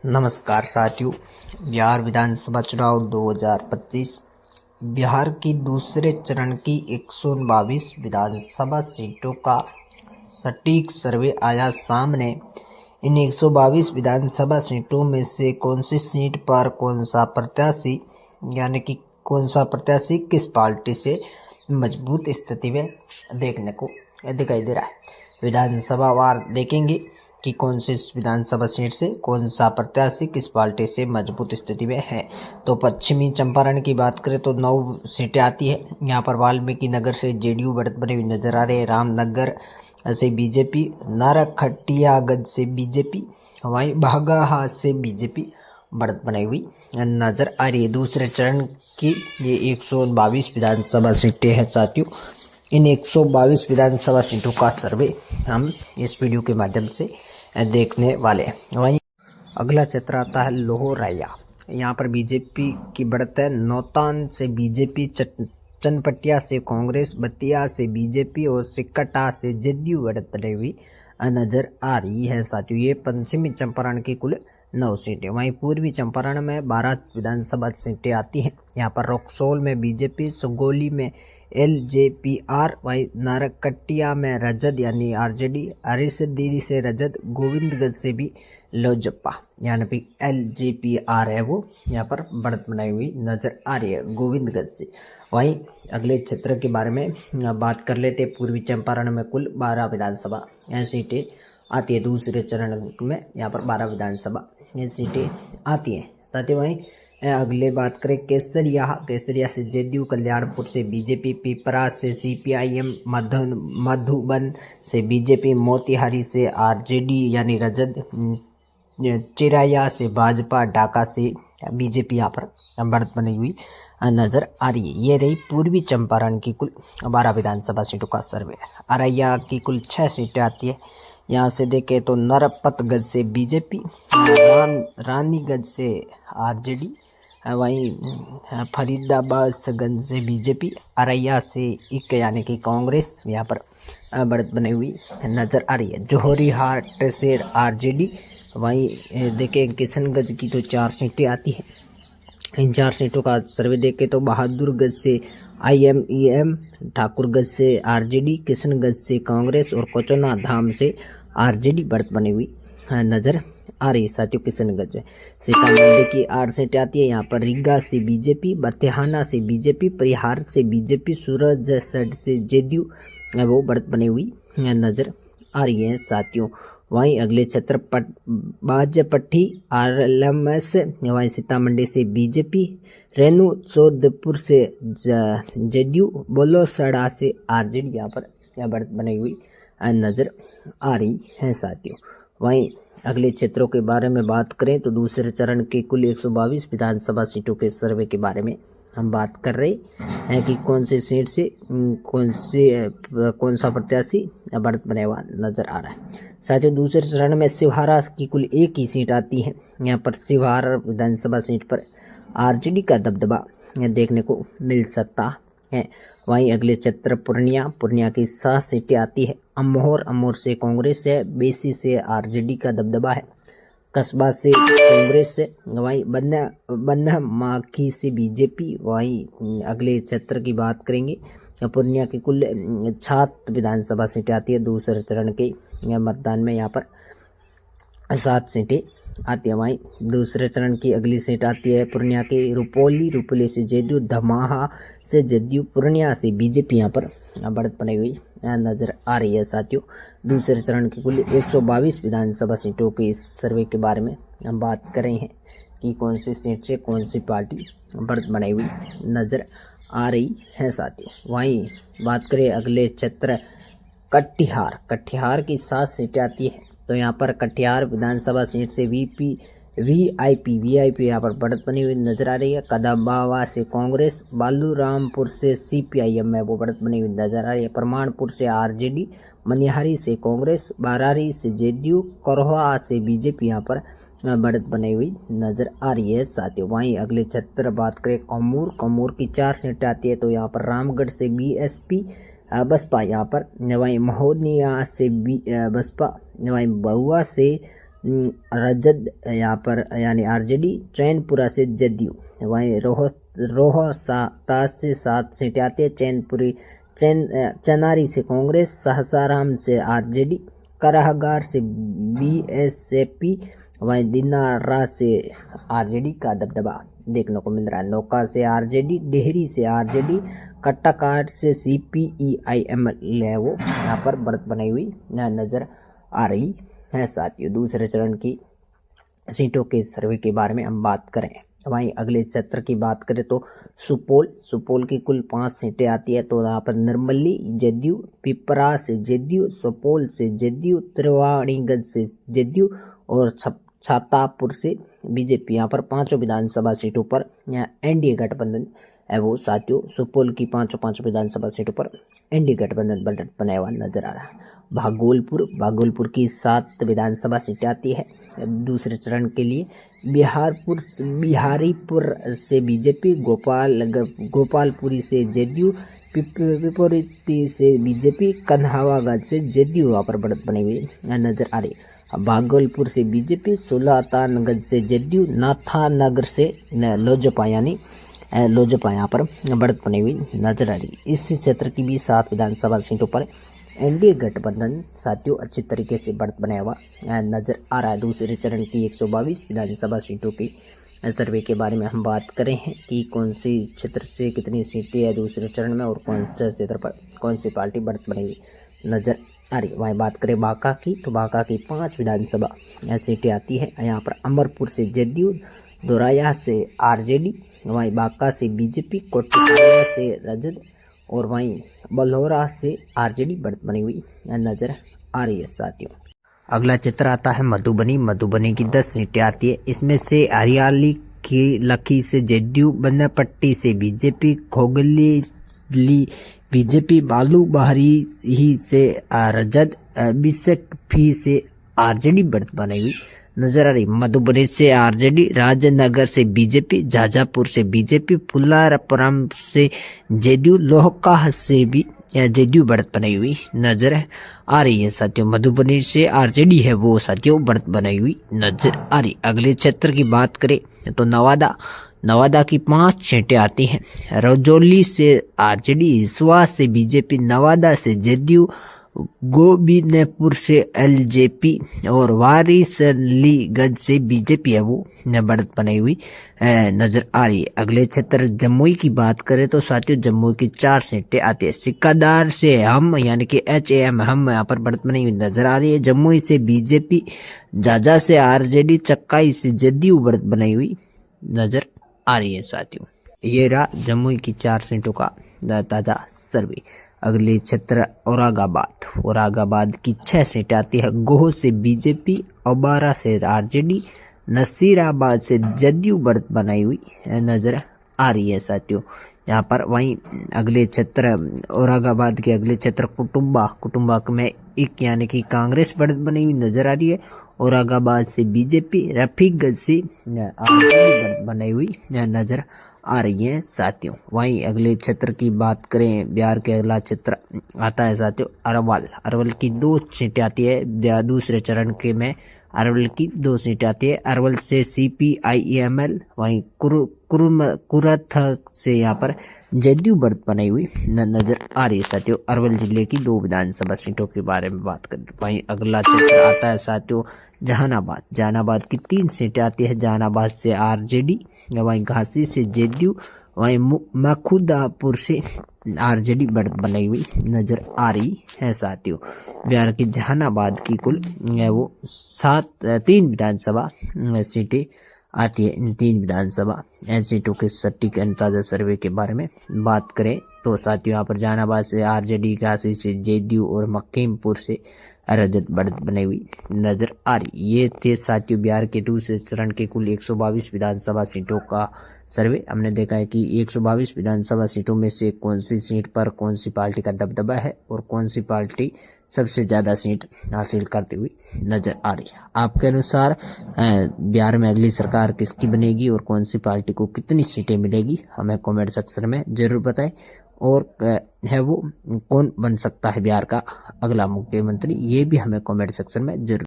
नमस्कार साथियों। बिहार विधानसभा चुनाव 2025 बिहार की दूसरे चरण की 122 विधानसभा सीटों का सटीक सर्वे आया सामने। इन 122 विधानसभा सीटों में से कौन सी सीट पर कौन सा प्रत्याशी कौन सा प्रत्याशी किस पार्टी से मजबूत स्थिति में देखने को दिखाई दे रहा है। विधानसभा वार देखेंगे कि कौन सी विधानसभा सीट से कौन सा प्रत्याशी किस पार्टी से मजबूत स्थिति में है। तो पश्चिमी चंपारण की बात करें तो 9 सीटें आती है। यहाँ पर वाल्मीकि नगर से जेडीयू बढ़त बने हुए नजर आ रहे हैं। रामनगर से बीजेपी, नारकटियागंज से बीजेपी, वहीं बाघाहाट से बीजेपी बढ़त बनाई हुई नजर आ रही है। दूसरे चरण की ये 122 विधानसभा सीटें हैं साथियों। इन 122 विधानसभा सीटों का सर्वे हम इस वीडियो के माध्यम से देखने वाले हैं। वहीं अगला क्षेत्र आता है लोहरैया। यहाँ पर बीजेपी की बढ़त है। नौतान से बीजेपी, चनपटिया से कांग्रेस, बतिया से बीजेपी और सिकटा से जेडीयू बढ़त बनी हुई नजर आ रही है साथियों। ये पश्चिमी चंपारण की कुल 9 सीटें। वहीं पूर्वी चंपारण में 12 विधानसभा सीटें आती हैं। यहाँ पर रक्सौल में बीजेपी, सुगौली में एलजेपीआर, वहीं नारकटिया में रजद यानी आरजेडी, हरीशदीदी से रजद, गोविंदगंज से भी लोजपा यानी कि एलजेपीआर है वो यहाँ पर बढ़त बनाई हुई नजर आ रही है गोविंदगंज से। वहीं अगले क्षेत्र के बारे में बात कर लेते। पूर्वी चंपारण में कुल 12 विधानसभा सीटें आती है। दूसरे चरण में यहाँ पर 12 विधानसभा सीटें आती हैं साथ ही। वहीं अगले बात करें केसरिया से जेडीयू, कल्याणपुर से बीजेपी, पिपरा से सीपीआईएम, मधुबन से बीजेपी, मोतिहारी से आरजेडी यानी रजद, चिराया से भाजपा, ढाका से बीजेपी यहाँ पर बढ़त बनी हुई नजर आ रही है। ये रही पूर्वी चंपारण की कुल 12 विधानसभा सीटों का सर्वे। अररिया की कुल 6 सीटें आती है। यहाँ से देखें तो नरपतगंज से बीजेपी, रानीगंज से आरजेडी, वहीं फरीदाबादगंज से बीजेपी, अररिया से इक यानी कि कांग्रेस यहाँ पर बढ़त बनी हुई नजर आ रही है। जोहरीहाट से आरजेडी, वहीं देखें किशनगंज की तो 4 सीटें आती हैं। इन 4 सीटों का सर्वे देखें तो बहादुरगंज से आईएमईएम, ठाकुरगंज से आरजेडी, किशनगंज से कांग्रेस और कोचौना धाम से आरजेडी बढ़त बनी हुई नजर आ रही है साथियों। किशनगंज सीतामढ़ी की 8 सीटें आती है। यहाँ पर रीगा से बीजेपी, बतेहाना से बीजेपी, परिहार से बीजेपी, सूरजगढ़ से जेडीयू वो बढ़त बनी हुई नजर आ रही है साथियों। वहीं अगले क्षेत्र बाजपट्टी आरएलएमएस, वहीं सीतामढ़ी से बीजेपी, रेणु सोदपुर से जेडीयू, बोलोसड़ा से आरजेडी यहाँ पर बढ़त बनी हुई नजर आ रही है साथियों। वहीं अगले क्षेत्रों के बारे में बात करें तो दूसरे चरण के कुल 122 विधानसभा सीटों के सर्वे के बारे में हम बात कर रहे हैं कि कौन सी सीट से कौन सा प्रत्याशी बढ़त बने हुआ नजर आ रहा है साथियों। दूसरे चरण में शिवहारा की कुल 1 ही सीट आती है। यहाँ पर शिवहारा विधानसभा सीट पर आरजेडी का दबदबा देखने को मिल सकता है। वहीं अगले क्षेत्र पूर्णिया की 7 सीटें आती है। अमोर से कांग्रेस है, बेसी से आरजेडी का दबदबा है, कस्बा से कांग्रेस से, वहीं बनमाखी से बीजेपी। वहीं अगले क्षेत्र की बात करेंगे पूर्णिया की कुल 7 विधानसभा सीटें आती है। दूसरे चरण के मतदान में यहाँ पर 7 सीटें आती है। वहीं दूसरे चरण की अगली सीट आती है पूर्णिया की रुपोली से जेडीयू, धमाहा से जेडीयू, पूर्णिया से बीजेपी यहाँ पर बढ़त बनाई हुई नजर आ रही है साथियों। दूसरे चरण की कुल 122 विधानसभा सीटों के सर्वे के बारे में हम बात कर रहे हैं कि कौन सी सीट से कौन सी पार्टी बढ़त बनाई हुई नजर आ रही है साथियों। वहीं बात करें अगले क्षेत्र कटिहार की 7 सीटें आती है। तो यहाँ पर कटिहार विधानसभा सीट से वीआईपी यहाँ पर बढ़त बनी हुई नजर आ रही है। कदम्बावा से कांग्रेस, बालूरामपुर से सीपीआईएम में वो बढ़त बनी हुई नजर आ रही है। परमाणपुर से आरजेडी, मनिहारी से कांग्रेस, बारारी से जेडीयू, करवा से बीजेपी यहाँ पर बढ़त बनी हुई नजर आ रही है साथियों। वहीं अगले क्षेत्र बात करें कमूर की 4 सीटें आती है। तो यहाँ पर रामगढ़ से बीएसपी, बसपा यहाँ पर, वहीं महोनिया से बसपा, वहीं बहुआ से रजद यहाँ पर यानी आरजेडी, चैनपुरा से जदयू, वहीं रोहतास से 7 सीटें आती है, चनारी से कांग्रेस, सहसाराम से आरजेडी, कराहगार से बीएसपी, वहीं दिनारा से आरजेडी का दबदबा देखने को मिल रहा है। नौका से आरजेडी, डेहरी से आरजेडी, कट्टाकाट से CPI-ML है वो यहाँ पर बढ़त बनाई हुई नजर आ रही है। साथियों, दूसरे चरण की सीटों के सर्वे के बारे में हम बात करें, वहीं अगले क्षेत्र की बात करें तो सुपौल की कुल 5 सीटें आती है। तो यहाँ पर निर्मली जदयू, पिपरा से जदयू, सुपौल से जदयू, त्रिवेणीगंज से जदयू और छातापुर से बीजेपी। यहाँ पर 5 विधानसभा सीटों पर एनडीए गठबंधन है वो। साथियों, सुपौल की 5 विधानसभा सीटों पर एनडीए गठबंधन बढ़त बनाया हुआ नजर आ रहा है। भागलपुर की 7 विधानसभा सीटें आती है दूसरे चरण के लिए। बिहारीपुर से बीजेपी, गोपालपुरी से जदयू, पिपरिती से बीजेपी, कन्हावागंज से जदयू यहाँ पर बढ़त बनी हुई नजर आ रही है। भागलपुर से बीजेपी, सुल्तानगंज से जदयू, नाथानगर से लोजपा यहाँ पर बढ़त बनी हुई नजर आ रही है। इस क्षेत्र की भी 7 विधानसभा सीटों पर एनडीए गठबंधन साथियों अच्छी तरीके से बढ़त बनाया हुआ नजर आ रहा है। दूसरे चरण की 122 विधानसभा सीटों की सर्वे के बारे में हम बात करें हैं कि कौन सी क्षेत्र से कितनी सीटें है दूसरे चरण में और कौन से क्षेत्र पर कौन सी पार्टी बढ़त बनाई हुई नजर आ रही है। वहीं बात करें बांका की, तो बांका की 5 विधानसभा सीटें आती है। यहाँ पर अमरपुर से जदयू, दोराया से आरजेडी, वहीं बांका से बीजेपी, कोटियाला से रजद और वहीं बलौरा से आरजेडी बढ़त बनी हुई नजर आ रही है। साथियों, अगला चित्र आता है मधुबनी की 10 सीटें आती है। इसमें से हरियाली की लखी से जदयू, बनपट्टी से बीजेपी, खोगली बीजेपी, बालू बहारी ही से रजद, बिसफी से आरजेडी बढ़त बनाई हुई नजर आ रही। मधुबनी से आरजेडी, राजनगर से बीजेपी, झाझापुर से बीजेपी, फुल्लारपुरम से जदयू, लोहका से भी जदयू बढ़त बनाई हुई नजर आ रही है। साथियों, मधुबनी से आरजेडी है वो साथियों बढ़त बनाई हुई नजर आ रही। अगले क्षेत्र की बात करें तो नवादा की 5 सीटें आती हैं। रजौली से आरजेडी, हिसुआ से बीजेपी, नवादा से जदयू, गोविंदपुर से एलजेपी और वारिसलीगंज से बीजेपी है वो बढ़त बनाई हुई नजर आ रही है। अगले क्षेत्र जमुई की बात करें तो साथियों जम्मू की 4 सीटें आती है। सिकदार से हम यानी कि HAM हम यहाँ पर बढ़त बनाई हुई नजर आ रही है। जमुई से बीजेपी, झाझा से आरजेडी, चक्काई से जदयू बढ़त बनाई हुई नजर आ रही है। साथियों, ये रहा जमुई की 4 सीटों का ताजा सर्वे। अगले क्षेत्र औरंगाबाद की 6 सीटें आती है। गोह से बीजेपी, ओबारा से आरजेडी, नसीराबाद से जदयू बढ़त बनाई हुई नजर आ रही है। साथियों, यहाँ पर वहीं अगले क्षेत्र औरंगाबाद के अगले क्षेत्र कुटुंबा में एक यानी कि कांग्रेस बढ़त बनी हुई नजर आ रही है। औरंगाबाद से बीजेपी, रफीगंज से आरजेडी बढ़त बनाई हुई नजर आ रही है। साथियों, वहीं अगले क्षेत्र की बात करें, बिहार के अगला क्षेत्र आता है साथियों अरवल की 2 सीटें आती है। दूसरे चरण के में अरवल की 2 सीटें आती है। अरवल से CPI-ML, वहीं कुरथ से यहाँ पर जदयू बढ़त बनाई हुई नजर आ रही है। साथियों, अरवल जिले की 2 विधानसभा सीटों के बारे में बात करें। वहीं अगला क्षेत्र आता है साथियों जहानाबाद की 3 सीटें आती है। जहानाबाद से आरजेडी, वहीं घासी से जदयू, वहीं मखुदापुर से आरजेडी बढ़त बनाई हुई नजर आ रही है। साथियों, बिहार के जहानाबाद की कुल वो 3 विधानसभा सीटें आती है। इन 3 विधानसभा सीटों के सटीक ताजा सर्वे के बारे में बात करें तो साथियों यहाँ पर जहानाबाद से आरजेडी, घासी से जदयू और मक्कीमपुर से रजत बढ़त बनाई हुई नजर आ रही। ये थे साथियों बिहार के दूसरे चरण के कुल 122 विधानसभा सीटों का सर्वे। हमने देखा है कि 122 विधानसभा सीटों में से कौन सी सीट पर कौन सी पार्टी का दबदबा है और कौन सी पार्टी सबसे ज्यादा सीट हासिल करती हुई नजर आ रही है। आपके अनुसार बिहार में अगली सरकार किसकी बनेगी और कौन सी पार्टी को कितनी सीटें मिलेगी, हमें कमेंट सेक्शन में जरूर बताएं। और है वो कौन बन सकता है बिहार का अगला मुख्यमंत्री, ये भी हमें कमेंट सेक्शन में जरूर